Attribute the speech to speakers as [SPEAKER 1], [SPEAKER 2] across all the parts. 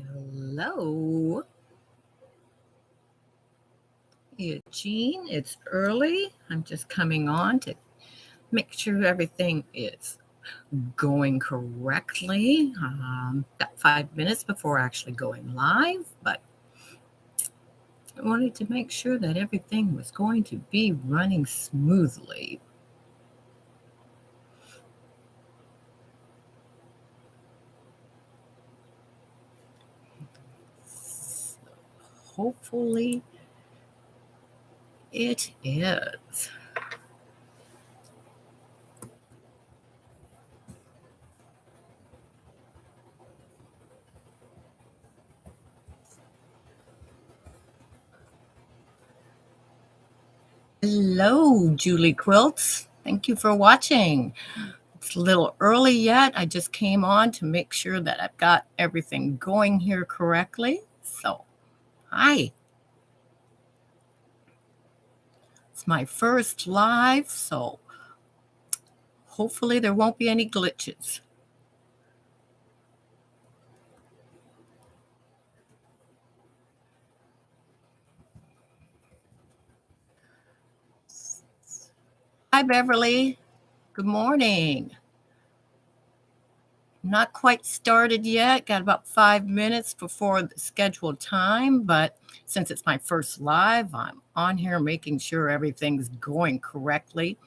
[SPEAKER 1] Hello, Eugene. It's early. I'm just coming on to make sure everything is going correctly. Got 5 minutes before actually going live, but I wanted to make sure that everything was going to be running smoothly. So hopefully it is. Hello, Julie Quilts. Thank you for watching. It's a little early yet. I just came on to make sure that I've got everything going here correctly. So, hi. It's my first live, so hopefully there won't be any glitches. Hi, Beverly. Good morning. Not quite started yet. Got about 5 minutes before the scheduled time, but since it's my first live, I'm on here making sure everything's going correctly.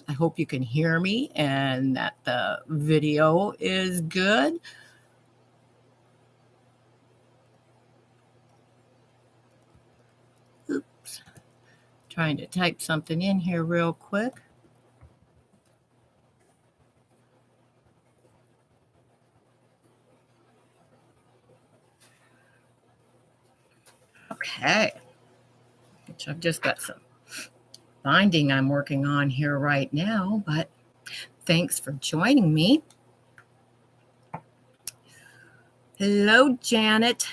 [SPEAKER 1] I hope you can hear me and that the video is good. Oops. Trying to type something in here real quick. Okay. Which I've just got some binding I'm working on here right now, but thanks for joining me. Hello, Janet.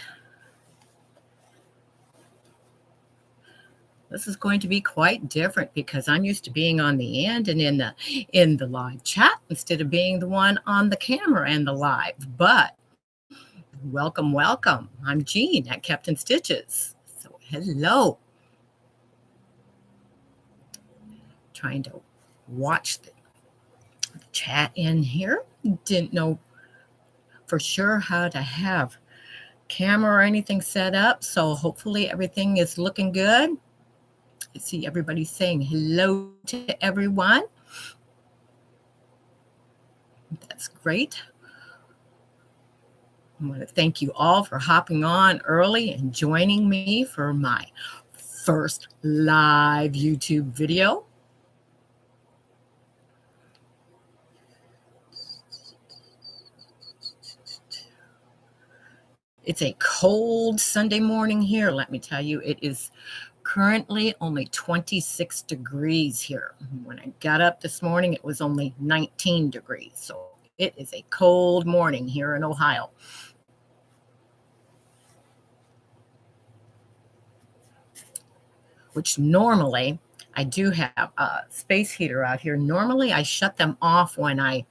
[SPEAKER 1] This is going to be quite different because I'm used to being on the end and in the live chat instead of being the one on the camera and the live. But welcome. I'm Jean at Captain Stitches. So hello. Trying to watch the chat in here. Didn't know for sure how to have camera or anything set up, so hopefully everything is looking good. I see everybody saying hello to everyone. That's great. I want to thank you all for hopping on early and joining me for my first live YouTube video. It's a cold Sunday morning here, let me tell you. It is currently only 26 degrees here. When I got up this morning, it was only 19 degrees. So it is a cold morning here in Ohio. Which normally I do have a space heater out here. Normally I shut them off when I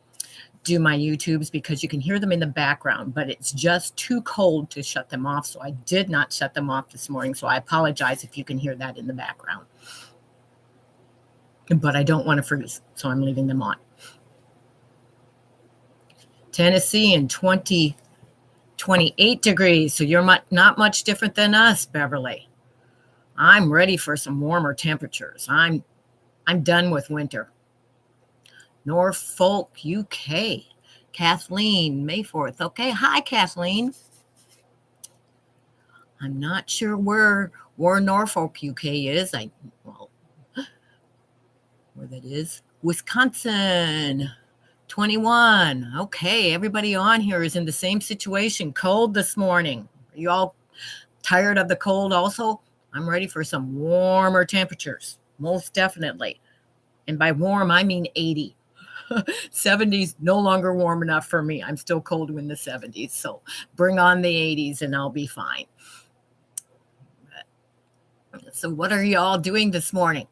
[SPEAKER 1] do my YouTubes because you can hear them in the background, but it's just too cold to shut them off. So I did not shut them off this morning. So I apologize if you can hear that in the background. But I don't want to freeze, so I'm leaving them on. Tennessee in 28 degrees. So you're not much different than us, Beverly. I'm ready for some warmer temperatures. I'm done with winter. Norfolk, UK. Kathleen, May 4th. Okay, hi, Kathleen. I'm not sure where Norfolk, UK is. Where that is. Wisconsin, 21. Okay, everybody on here is in the same situation. Cold this morning. Are you all tired of the cold also? I'm ready for some warmer temperatures, most definitely. And by warm, I mean 80. 70s no longer warm enough for me. I'm still cold in the 70s. So bring on the 80s and I'll be fine. So what are y'all doing this morning?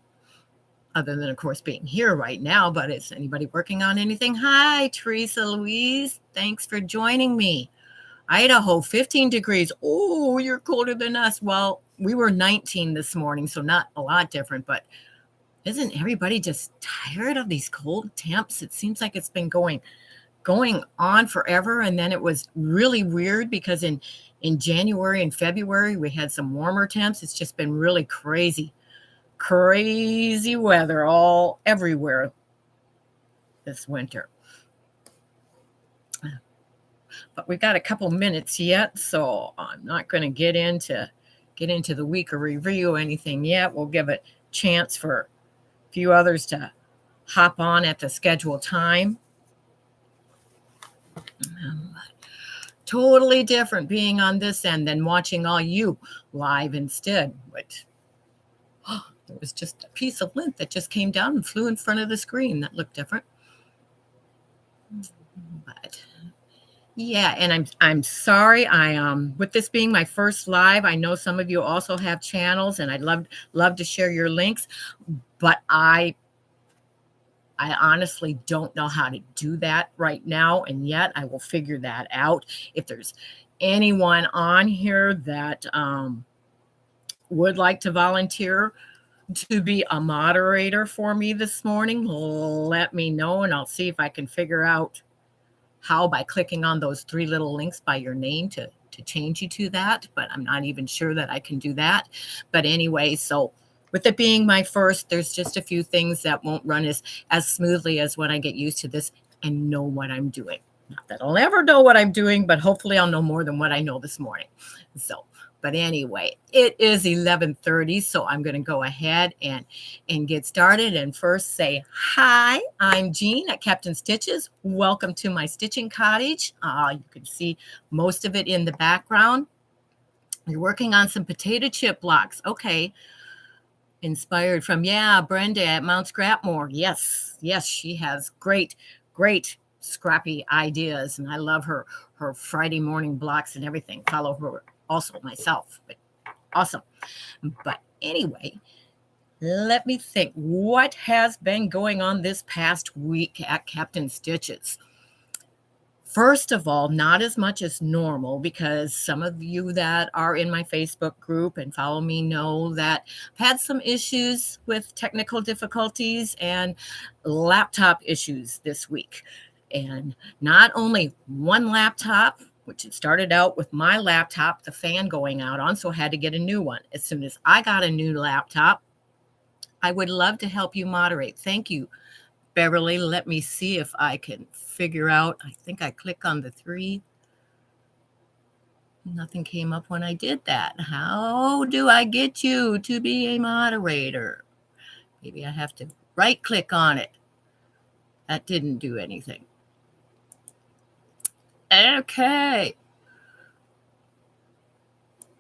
[SPEAKER 1] Other than, of course, being here right now, but is anybody working on anything? Hi, Teresa Louise. Thanks for joining me. Idaho, 15 degrees. Oh, you're colder than us. Well, we were 19 this morning, so not a lot different, but isn't everybody just tired of these cold temps? It seems like it's been going on forever. And then it was really weird because in January and February, we had some warmer temps. It's just been really crazy weather all everywhere this winter. But we've got a couple minutes yet, so I'm not going to get into the week of review or anything yet. We'll give it a chance for a few others to hop on at the scheduled time. Totally different being on this end than watching all you live instead. But it was just a piece of lint that just came down and flew in front of the screen. That looked different. But yeah, and I'm sorry. With this being my first live, I know some of you also have channels, and I'd love to share your links, but I honestly don't know how to do that right now, and yet I will figure that out. If there's anyone on here that would like to volunteer to be a moderator for me this morning, let me know, and I'll see if I can figure out how by clicking on those 3 little links by your name to change you to that, but I'm not even sure that I can do that. But anyway, so with it being my first, there's just a few things that won't run as smoothly as when I get used to this and know what I'm doing. Not that I'll ever know what I'm doing, but hopefully I'll know more than what I know this morning. So, but anyway, it is 11:30, so I'm going to go ahead and get started. And first say, hi, I'm Jean at Captain Stitches. Welcome to my stitching cottage. You can see most of it in the background. You're working on some potato chip blocks. Okay. Inspired from, Brenda at Mount Scrapmore. Yes, she has great scrappy ideas, and I love her Friday morning blocks and everything. Follow her also myself, but awesome. But anyway, let me think. What has been going on this past week at Captain Stitches? First of all, not as much as normal, because some of you that are in my Facebook group and follow me know that I've had some issues with technical difficulties and laptop issues this week. And not only one laptop, which it started out with my laptop, the fan going out on, so I had to get a new one. As soon as I got a new laptop, I would love to help you moderate. Thank you, Beverly. Let me see if I can figure out. I think I click on the 3. Nothing came up when I did that. How do I get you to be a moderator? Maybe I have to right click on it. That didn't do anything. Okay.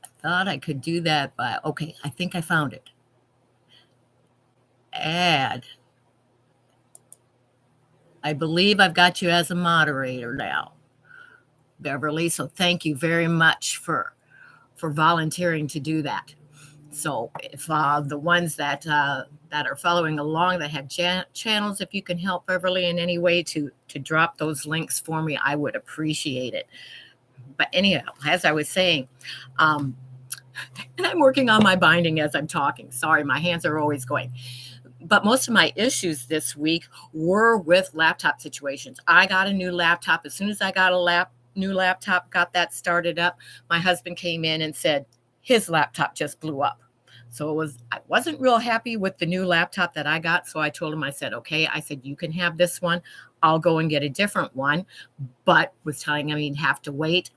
[SPEAKER 1] I thought I could do that by, okay, I think I found it. Add. I believe I've got you as a moderator now, Beverly. So thank you very much for volunteering to do that. So if the ones that are following along that have channels, if you can help Beverly in any way to drop those links for me, I would appreciate it. But anyhow, as I was saying, and I'm working on my binding as I'm talking. Sorry, my hands are always going. But most of my issues this week were with laptop situations. I got a new laptop. As soon as I got a new laptop, got that started up, my husband came in and said his laptop just blew up. So I wasn't real happy with the new laptop that I got. So I told him, I said, okay, you can have this one. I'll go and get a different one. But was telling him he'd have to wait.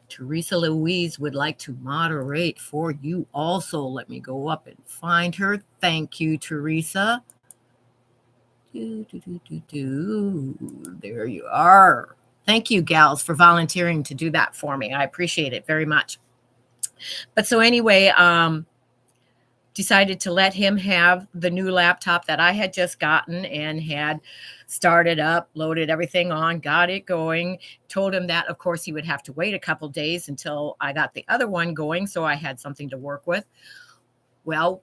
[SPEAKER 1] Teresa Louise would like to moderate for you also. Let me go up and find her. Thank you, Teresa. There you are. Thank you, gals, for volunteering to do that for me. I appreciate it very much. But so anyway, decided to let him have the new laptop that I had just gotten and had started up, loaded everything on, got it going. Told him that, of course, he would have to wait a couple days until I got the other one going, so I had something to work with. Well,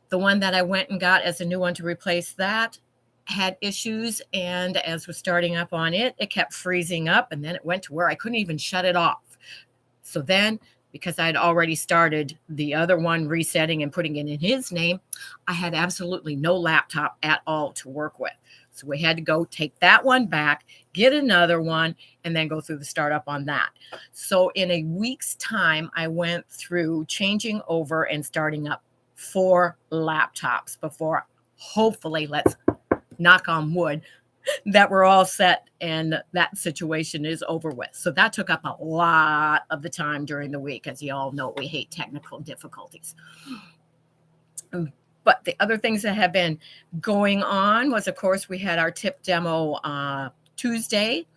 [SPEAKER 1] the one that I went and got as a new one to replace that had issues, and as we're starting up on it, it kept freezing up, and then it went to where I couldn't even shut it off. So then, because I'd already started the other one resetting and putting it in his name, I had absolutely no laptop at all to work with. So we had to go take that one back, get another one, and then go through the startup on that. So in a week's time, I went through changing over and starting up 4 laptops before, hopefully, let's knock on wood, that we're all set and that situation is over with. So that took up a lot of the time during the week. As you all know, we hate technical difficulties. But the other things that have been going on was, of course, we had our tip demo Tuesday,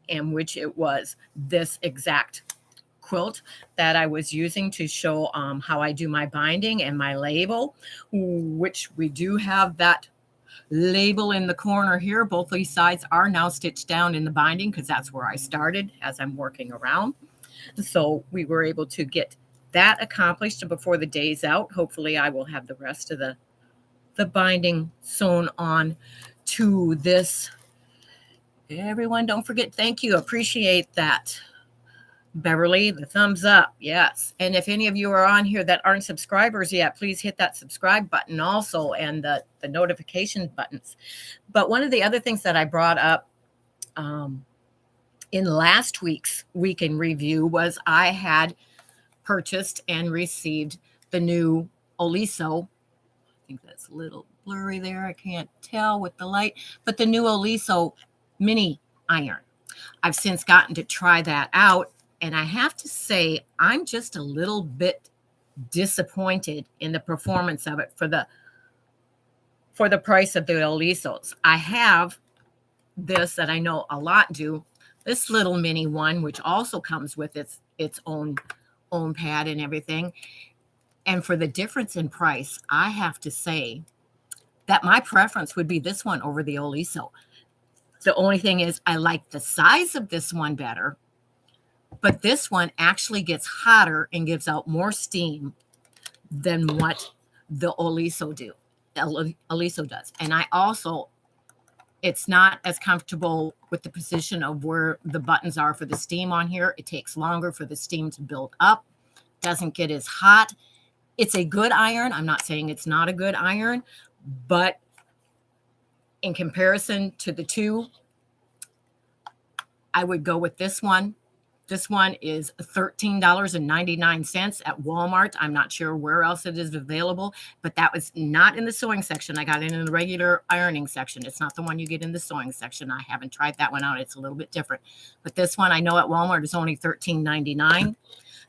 [SPEAKER 1] in which it was this exact quilt that I was using to show how I do my binding and my label, which we do have that label in the corner here. Both these sides are now stitched down in the binding because that's where I started as I'm working around. So we were able to get that accomplished before the day's out. Hopefully I will have the rest of the binding sewn on to this. Everyone, don't forget, thank you. Appreciate that. Beverly, the thumbs up. Yes. And if any of you are on here that aren't subscribers yet, please hit that subscribe button also, and the notification buttons. But one of the other things that I brought up in last week's week in review was I had purchased and received the new Oliso. I think that's a little blurry there. I can't tell with the light, but the new Oliso mini iron. I've since gotten to try that out, and I have to say I'm just a little bit disappointed in the performance of it for the price of the Olisos. I have this that I know a lot do, this little mini one, which also comes with its own pad and everything. And for the difference in price, I have to say that my preference would be this one over the Oliso. The only thing is I like the size of this one better, but this one actually gets hotter and gives out more steam than what the Oliso does. And I also, it's not as comfortable with the position of where the buttons are for the steam on here. It takes longer for the steam to build up, doesn't get as hot. It's a good iron. I'm not saying it's not a good iron, but in comparison to the two, I would go with this one. This one is $13.99 at Walmart. I'm not sure where else it is available, but that was not in the sewing section. I got it in the regular ironing section. It's not the one you get in the sewing section. I haven't tried that one out. It's a little bit different. But this one I know at Walmart is only $13.99.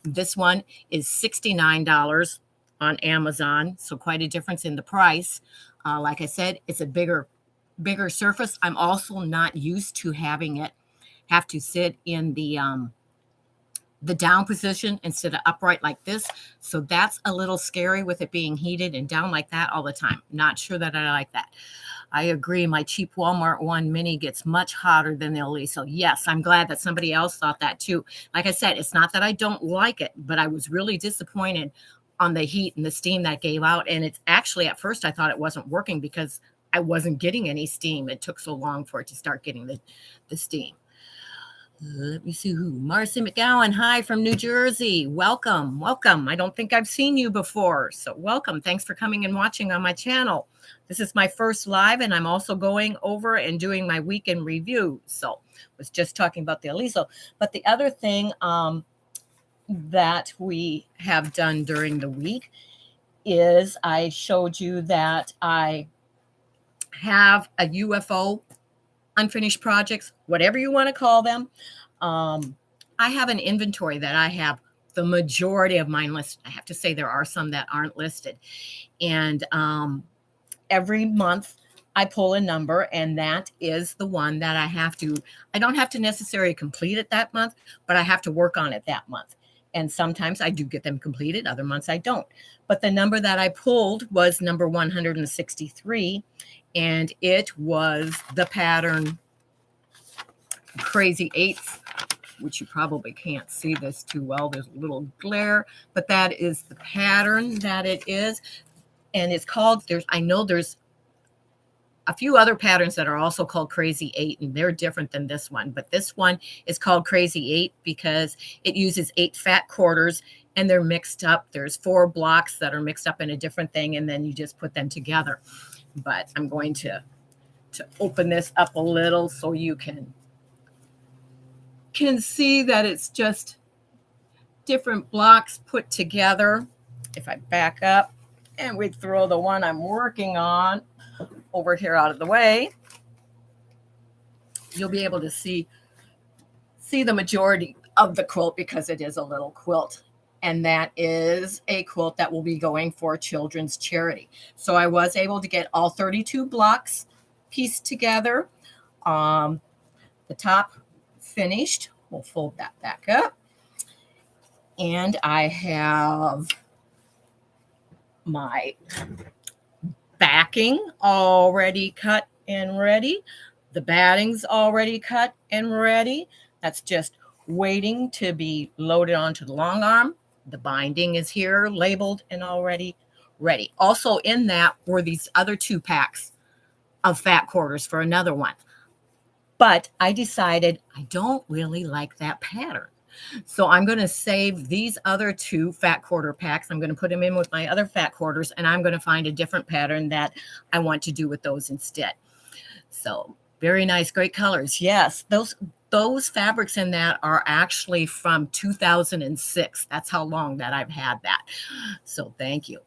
[SPEAKER 1] This one is $69 on Amazon, so quite a difference in the price. Like I said, it's a bigger surface. I'm also not used to having it have to sit in the down position instead of upright like this. So that's a little scary with it being heated and down like that all the time. Not sure that I like that. I agree. My cheap Walmart one mini gets much hotter than the Oliso. Yes, I'm glad that somebody else thought that too. Like I said, it's not that I don't like it, but I was really disappointed on the heat and the steam that gave out. And it's actually, at first I thought it wasn't working because I wasn't getting any steam. It took so long for it to start getting the steam. Let me see who. Marcy McGowan, hi from New Jersey. Welcome. I don't think I've seen you before, so welcome. Thanks for coming and watching on my channel. This is my first live, and I'm also going over and doing my weekend review. So was just talking about the Oliso. But the other thing that we have done during the week is I showed you that I have a UFO unfinished projects, whatever you want to call them. I have an inventory that I have the majority of mine listed. I have to say there are some that aren't listed. And every month I pull a number, and that is the one that I don't have to necessarily complete it that month, but I have to work on it that month. And sometimes I do get them completed, other months I don't. But the number that I pulled was number 163. And it was the pattern Crazy Eights, which you probably can't see this too well. There's a little glare, but that is the pattern that it is. And it's called, I know there's a few other patterns that are also called Crazy 8, and they're different than this one. But this one is called Crazy 8 because it uses 8 fat quarters, and they're mixed up. There's 4 blocks that are mixed up in a different thing, and then you just put them together. But I'm going to open this up a little so you can see that it's just different blocks put together. If I back up and we throw the one I'm working on over here out of the way, you'll be able to see the majority of the quilt because it is a little quilt. And that is a quilt that will be going for children's charity. So I was able to get all 32 blocks pieced together. The top finished. We'll fold that back up. And I have my backing already cut and ready. The batting's already cut and ready. That's just waiting to be loaded onto the long arm. The binding is here, labeled and already ready. Also in that were these other 2 packs of fat quarters for another one. But I decided I don't really like that pattern. So I'm going to save these other 2 fat quarter packs. I'm going to put them in with my other fat quarters, and I'm going to find a different pattern that I want to do with those instead. So very nice, great colors. Yes, those fabrics in that are actually from 2006. That's how long that I've had that. So thank you.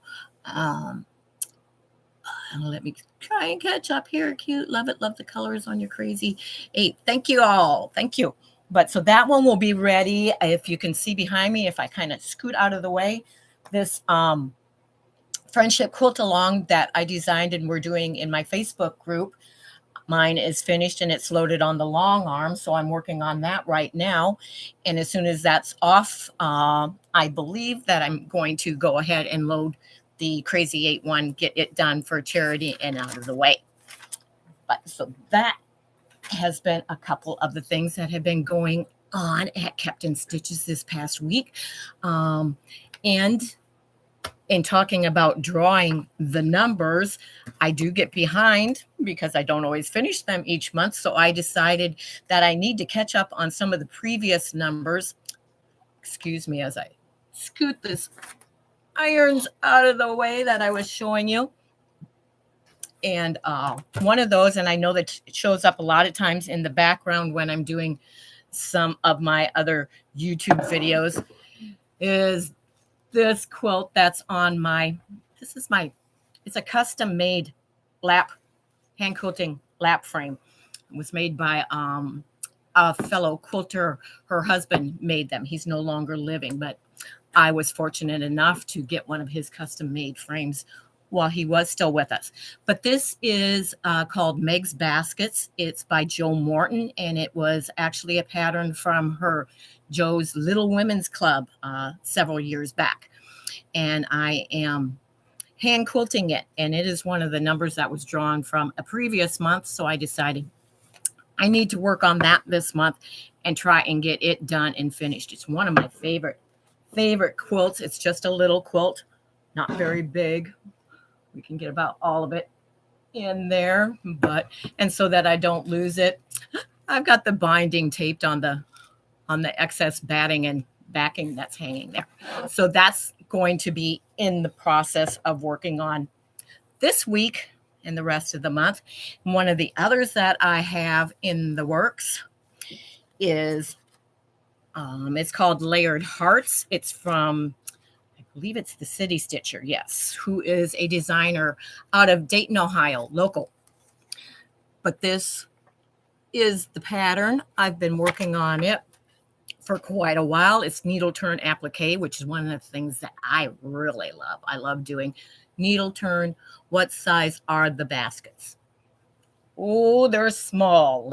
[SPEAKER 1] Let me try and catch up here. Cute. Love it. Love the colors on your Crazy 8. Thank you all. Thank you. But so that one will be ready. If you can see behind me, if I kind of scoot out of the way, this friendship quilt along that I designed and we're doing in my Facebook group, mine is finished and it's loaded on the long arm. So I'm working on that right now. And as soon as that's off, I believe that I'm going to go ahead and load the Crazy 8 one, get it done for charity and out of the way. But so that has been a couple of the things that have been going on at Kept in Stitches this past week. And in talking about drawing the numbers, I do get behind because I don't always finish them each month. So I decided that I need to catch up on some of the previous numbers. Excuse me as I scoot this irons out of the way that I was showing you. And one of those, and I know that it shows up a lot of times in the background when I'm doing some of my other YouTube videos, is this quilt that's on my, it's a custom made hand quilting lap frame. It was made by a fellow quilter. Her husband made them. He's no longer living, but I was fortunate enough to get one of his custom made frames while he was still with us. But this is called Meg's Baskets. It's by Jo Morton, and it was actually a pattern from her Jo's Little Women's Club several years back. And I am hand quilting it, and it is one of the numbers that was drawn from a previous month. So I decided I need to work on that this month and try and get it done and finished. It's one of my favorite quilts. It's just a little quilt, not very big. We can get about all of it in there, and so that I don't lose it, I've got the binding taped on the excess batting and backing that's hanging there. So that's going to be in the process of working on this week and the rest of the month. And one of the others that I have in the works is it's called Layered Hearts. It's from, I believe it's the City Stitcher, yes, who is a designer out of Dayton, Ohio, local. But this is the pattern. I've been working on it for quite a while. It's needle turn applique, which is one of the things that I really love. I love doing needle turn. What size are the baskets? Oh, they're small.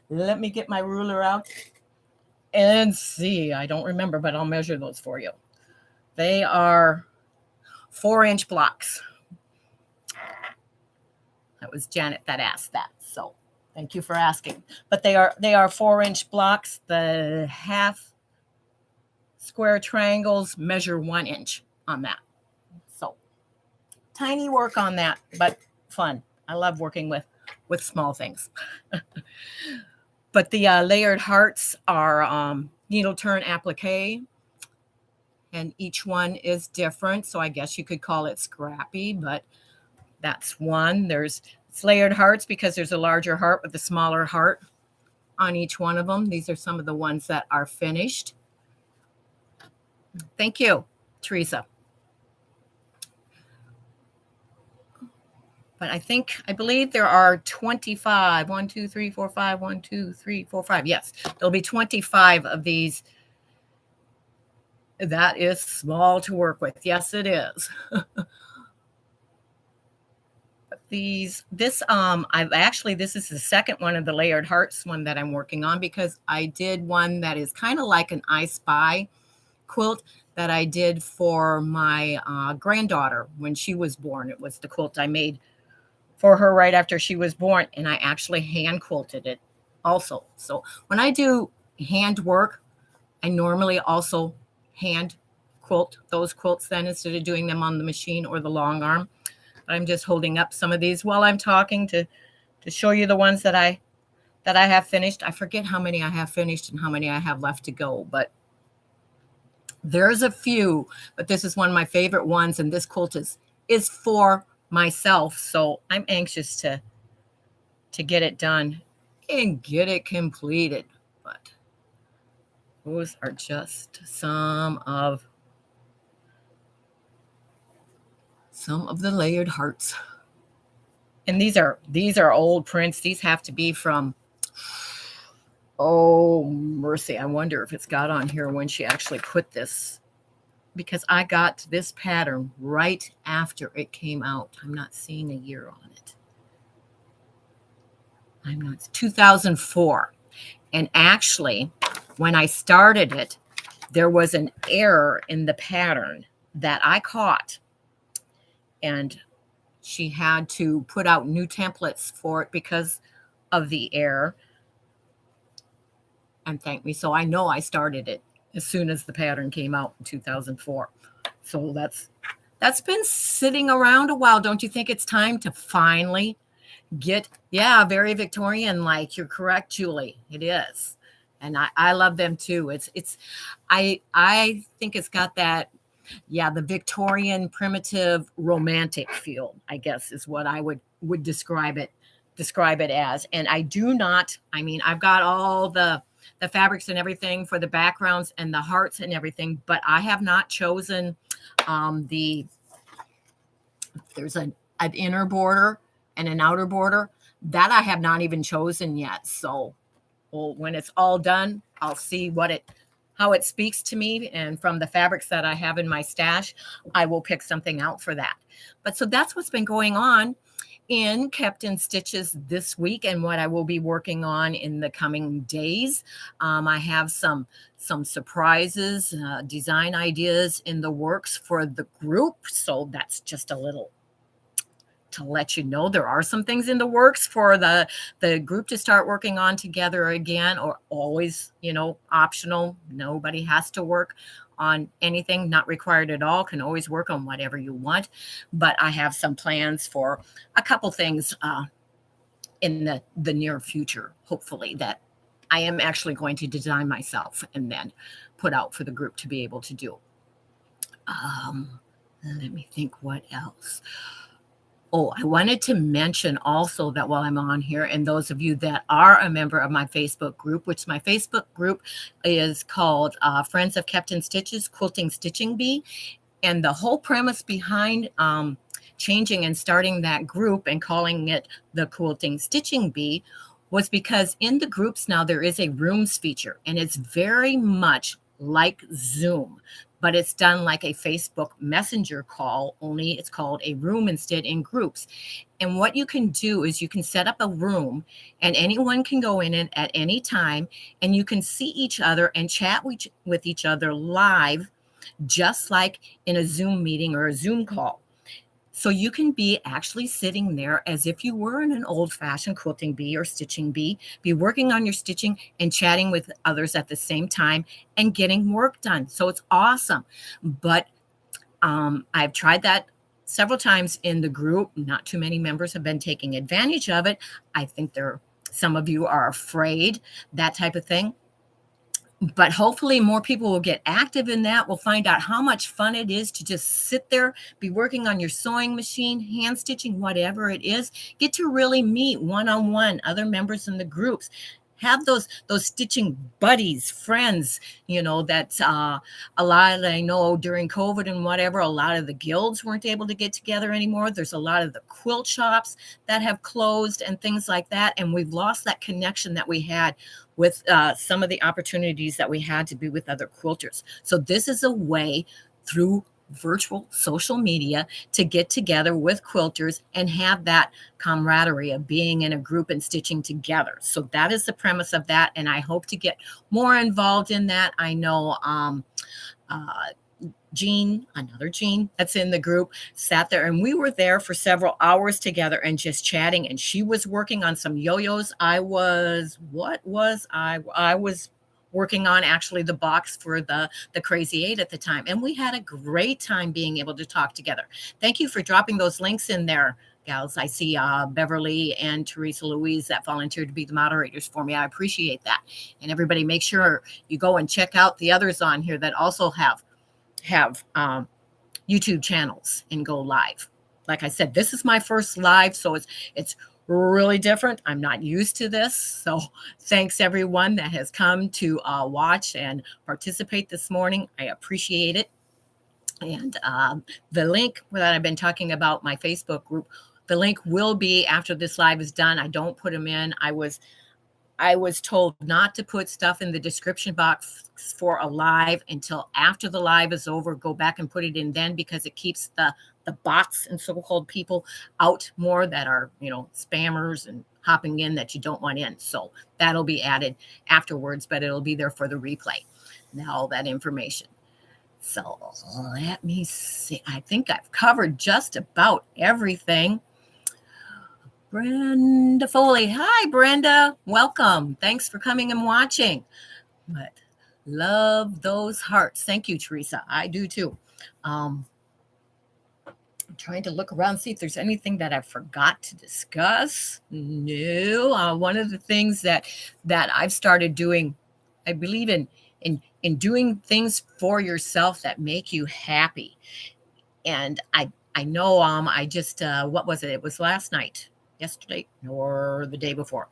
[SPEAKER 1] Let me get my ruler out and see. I don't remember, but I'll measure those for you. They are 4-inch blocks. That was Janet that asked that. So thank you for asking. But they are 4-inch blocks. The half square triangles measure 1 inch on that. So tiny work on that, but fun. I love working with with small things. But the layered hearts are needle turn applique, and each one is different. So I guess you could call it scrappy, but that's one. It's layered hearts because there's a larger heart with a smaller heart on each one of them. These are some of the ones that are finished. Thank you, Teresa. But I believe there are 25. 1, 2, 3, 4, 5. 1, 2, 3, 4, 5. Yes, there'll be 25 of these. That is small to work with. Yes, it is. This is the second one of the layered hearts one that I'm working on, because I did one that is kind of like an I Spy quilt that I did for my granddaughter when she was born. It was the quilt I made for her right after she was born, and I actually hand quilted it also. So when I do hand work, I normally also hand quilt those quilts then, instead of doing them on the machine or the long arm. I'm just holding up some of these while I'm talking to show you the ones that I have finished. I forget how many I have finished and how many I have left to go, but there's a few. But this is one of my favorite ones, and this quilt is for myself, so I'm anxious to get it done and get it completed. But those are just some of the layered hearts. And these are old prints. These have to be from, oh mercy, I wonder if it's got on here when she actually put this, because I got this pattern right after it came out. I'm not seeing a year on it. 2004. And actually, when I started it, there was an error in the pattern that I caught, and she had to put out new templates for it because of the error, and thank me. So I know I started it as soon as the pattern came out in 2004. So that's been sitting around a while. Don't you think it's time to finally get, very Victorian like? You're correct, Julie. It is. And I love them too. I think it's got that, the Victorian primitive romantic feel, I guess, is what I would describe it as. And I've got all the fabrics and everything for the backgrounds and the hearts and everything, but I have not chosen there's an inner border and an outer border that I have not even chosen yet. So, when it's all done, I'll see how it speaks to me, and from the fabrics that I have in my stash, I will pick something out for that. But so that's what's been going on in Kept in Stitches this week, and what I will be working on in the coming days. I have some surprises, design ideas in the works for the group. So that's just a little to let you know there are some things in the works for the group to start working on together again, or always, optional. Nobody has to work on anything, not required at all, can always work on whatever you want. But I have some plans for a couple things in the near future, hopefully, that I am actually going to design myself and then put out for the group to be able to do. Let me think what else. Oh, I wanted to mention also that while I'm on here, and those of you that are a member of my Facebook group, which my Facebook group is called Friends of Kept in Stitches, Quilting Stitching Bee. And the whole premise behind changing and starting that group and calling it the Quilting Stitching Bee was because in the groups now there is a rooms feature, and it's very much like Zoom, but it's done like a Facebook Messenger call, only it's called a room instead in groups. And what you can do is you can set up a room, and anyone can go in it at any time, and you can see each other and chat with each other live, just like in a Zoom meeting or a Zoom call. So you can be actually sitting there as if you were in an old-fashioned quilting bee or stitching bee, be working on your stitching and chatting with others at the same time and getting work done. So it's awesome. But I've tried that several times in the group. Not too many members have been taking advantage of it. I think some of you are afraid, that type of thing. But hopefully more people will get active in that. We'll find out how much fun it is to just sit there, be working on your sewing machine, hand stitching, whatever it is. Get to really meet one-on-one other members in the groups. Have those stitching buddies, friends, that's a lot. I know during COVID and whatever, a lot of the guilds weren't able to get together anymore. There's a lot of the quilt shops that have closed and things like that. And we've lost that connection that we had with some of the opportunities that we had to be with other quilters. So this is a way through virtual social media to get together with quilters and have that camaraderie of being in a group and stitching together. So that is the premise of that, and I hope to get more involved in that. I know Jean, another Jean that's in the group, sat there and we were there for several hours together and just chatting, and she was working on some yo-yos. I was working on actually the box for the Crazy 8 at the time. And we had a great time being able to talk together. Thank you for dropping those links in there, gals. I see Beverly and Teresa Louise that volunteered to be the moderators for me. I appreciate that. And everybody, make sure you go and check out the others on here that also have YouTube channels and go live. Like I said, this is my first live, so it's really different. I'm not used to this. So thanks everyone that has come to watch and participate this morning. I appreciate it. And the link that I've been talking about, my Facebook group, the link will be after this live is done. I don't put them in. I was told not to put stuff in the description box for a live until after the live is over. Go back and put it in then, because it keeps the bots and so-called people out more that are, spammers and hopping in that you don't want in. So that'll be added afterwards, but it'll be there for the replay. Now, all that information. So let me see. I think I've covered just about everything. Brenda Foley. Hi, Brenda. Welcome. Thanks for coming and watching. But love those hearts. Thank you, Teresa. I do too. I'm trying to look around, see if there's anything that I forgot to discuss. No. One of the things that I've started doing, I believe in doing things for yourself that make you happy. And I know I just what was it? It was last night. Yesterday or the day before.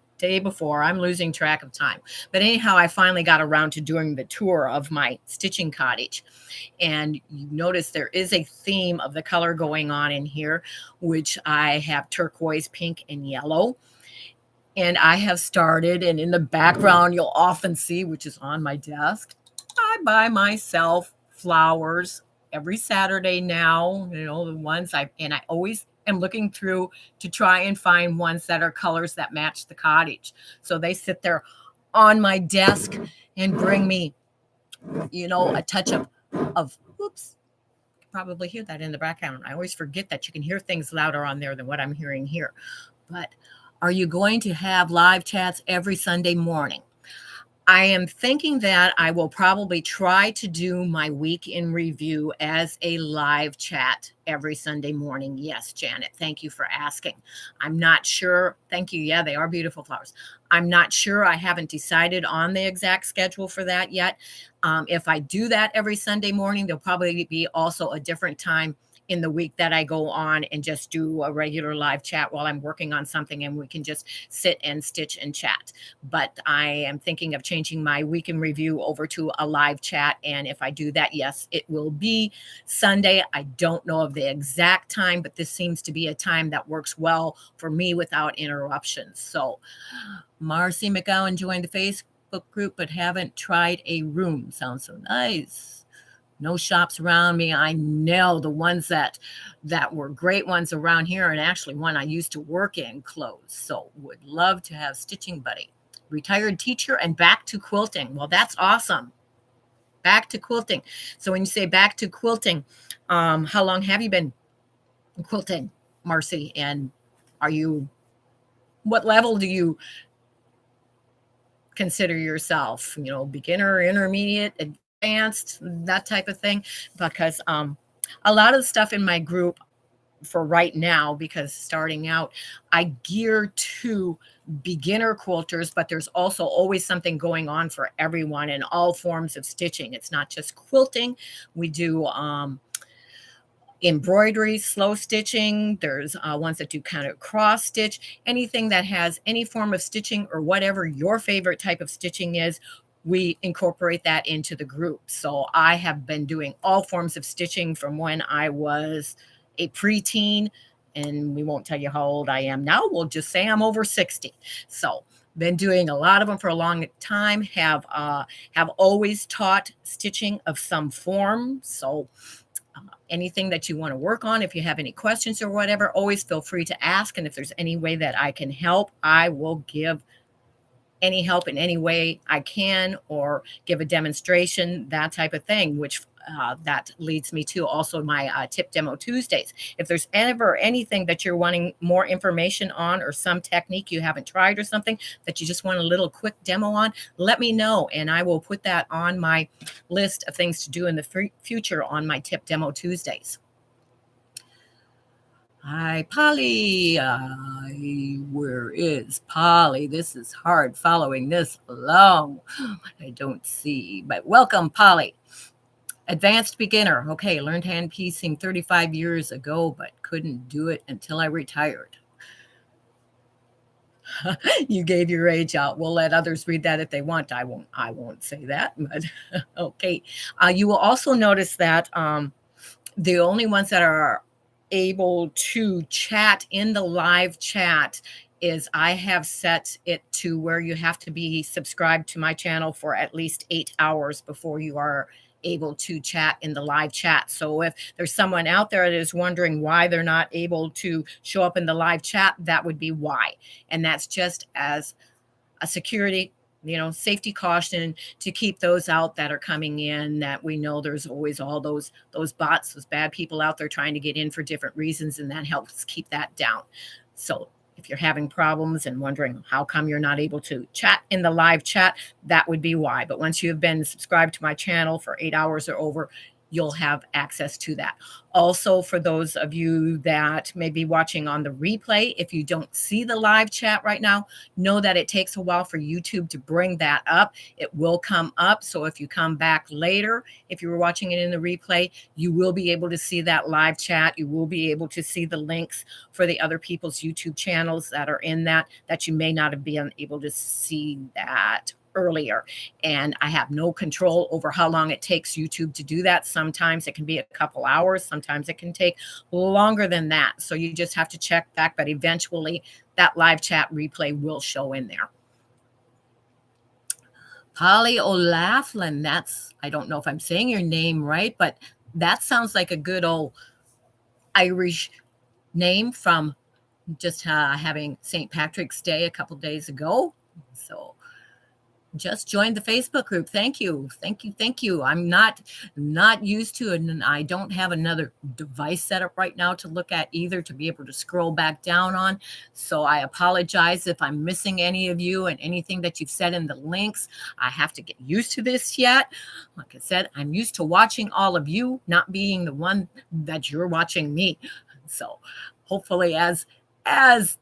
[SPEAKER 1] I'm losing track of time. But anyhow, I finally got around to doing the tour of my stitching cottage. And you notice there is a theme of the color going on in here, which I have turquoise, pink, and yellow. And I have started, and in the background, you'll often see, which is on my desk, I buy myself flowers every Saturday now, the ones I always am looking through to try and find ones that are colors that match the cottage. So they sit there on my desk and bring me, a touch of oops, you can probably hear that in the background. I always forget that you can hear things louder on there than what I'm hearing here. But are you going to have live chats every Sunday morning? I am thinking that I will probably try to do my week in review as a live chat every Sunday morning. Yes, Janet, thank you for asking. I'm not sure. Thank you. Yeah, they are beautiful flowers. I'm not sure. I haven't decided on the exact schedule for that yet. If I do that every Sunday morning, there'll probably be also a different time in the week that I go on and just do a regular live chat while I'm working on something, and we can just sit and stitch and chat. But I am thinking of changing my week in review over to a live chat. And if I do that, yes, it will be Sunday. I don't know of the exact time, but this seems to be a time that works well for me without interruptions. So Marcy McGowan joined the Facebook group, but haven't tried a room. Sounds so nice. No shops around me. I know the ones that were great ones around here, and actually one I used to work in closed. So would love to have Stitching Buddy. Retired teacher and back to quilting. Well, that's awesome. Back to quilting. So when you say back to quilting, how long have you been quilting, Marcy? And what level do you consider yourself? Beginner, intermediate, advanced, that type of thing? Because a lot of the stuff in my group, for right now, because starting out, I gear to beginner quilters, but there's also always something going on for everyone in all forms of stitching. It's not just quilting. We do embroidery, slow stitching. There's ones that do kind of cross stitch, anything that has any form of stitching or whatever your favorite type of stitching is. We incorporate that into the group. So I have been doing all forms of stitching from when I was a preteen, and we won't tell you how old I am now. We'll just say I'm over 60. So been doing a lot of them for a long time. Have always taught stitching of some form. So anything that you want to work on, if you have any questions or whatever, always feel free to ask. And if there's any way that I can help, I will give any help in any way I can, or give a demonstration, that type of thing, which that leads me to also my Tip Demo Tuesdays. If there's ever anything that you're wanting more information on, or some technique you haven't tried, or something that you just want a little quick demo on, let me know, and I will put that on my list of things to do in the future on my Tip Demo Tuesdays. Hi, Polly. Where is Polly? This is hard following this along. I don't see, but welcome, Polly. Advanced beginner. Okay, learned hand piecing 35 years ago, but couldn't do it until I retired. You gave your age out. We'll let others read that if they want. I won't say that, but okay. You will also notice that the only ones that are able to chat in the live chat is I have set it to where you have to be subscribed to my channel for at least 8 hours before you are able to chat in the live chat. So if there's someone out there that is wondering why they're not able to show up in the live chat, that would be why. And that's just as a security, safety caution, to keep those out that are coming in, that we know there's always all those bots, those bad people out there trying to get in for different reasons, and that helps keep that down. So if you're having problems and wondering how come you're not able to chat in the live chat, that would be why. But once you have been subscribed to my channel for 8 hours or over, you'll have access to that. Also, for those of you that may be watching on the replay, if you don't see the live chat right now, know that it takes a while for YouTube to bring that up. It will come up. So if you come back later, if you were watching it in the replay, you will be able to see that live chat. You will be able to see the links for the other people's YouTube channels that are in that you may not have been able to see that earlier. And I have no control over how long it takes YouTube to do that. Sometimes it can be a couple hours. Sometimes it can take longer than that. So you just have to check back, but eventually that live chat replay will show in there. Polly O'Laughlin, I don't know if I'm saying your name right, but that sounds like a good old Irish name from just having St. Patrick's Day a couple days ago. So just joined the Facebook group. Thank you. I'm not used to it, and I don't have another device set up right now to look at either, to be able to scroll back down on. So I apologize if I'm missing any of you and anything that you've said in the links. I have to get used to this yet. Like I said, I'm used to watching all of you, not being the one that you're watching me. So hopefully as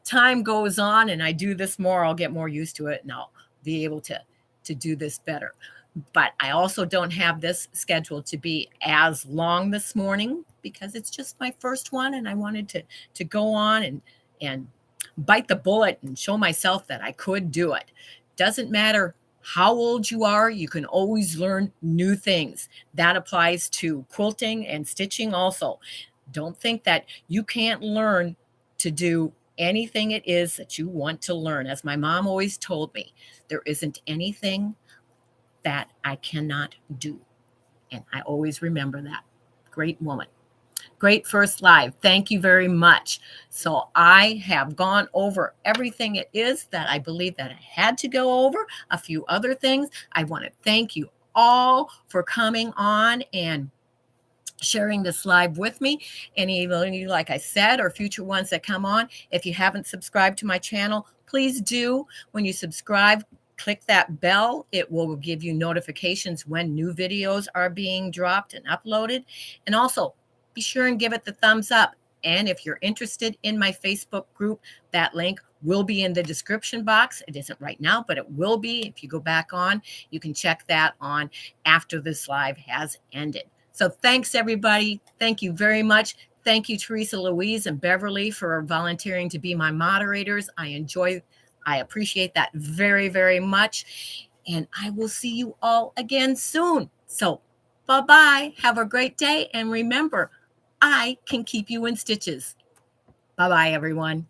[SPEAKER 1] time goes on and I do this more, I'll get more used to it, and I'll be able to do this better. But I also don't have this scheduled to be as long this morning, because it's just my first one, and I wanted to go on and bite the bullet and show myself that I could do it. Doesn't matter how old you are, you can always learn new things. That applies to quilting and stitching also. Don't think that you can't learn to do anything it is that you want to learn. As my mom always told me, there isn't anything that I cannot do. And I always remember that. Great woman. Great first live. Thank you very much. So I have gone over everything it is that I believe that I had to go over. A few other things. I want to thank you all for coming on and sharing this live with me. Any of you, like I said, or future ones that come on, if you haven't subscribed to my channel, please do. When you subscribe, click that bell. It will give you notifications when new videos are being dropped and uploaded. And also, be sure and give it the thumbs up. And if you're interested in my Facebook group, that link will be in the description box. It isn't right now, but it will be. If you go back on, you can check that on after this live has ended. So thanks, everybody. Thank you very much. Thank you, Teresa, Louise, and Beverly, for volunteering to be my moderators. I appreciate that very, very much. And I will see you all again soon. So bye-bye. Have a great day. And remember, I can keep you in stitches. Bye-bye, everyone.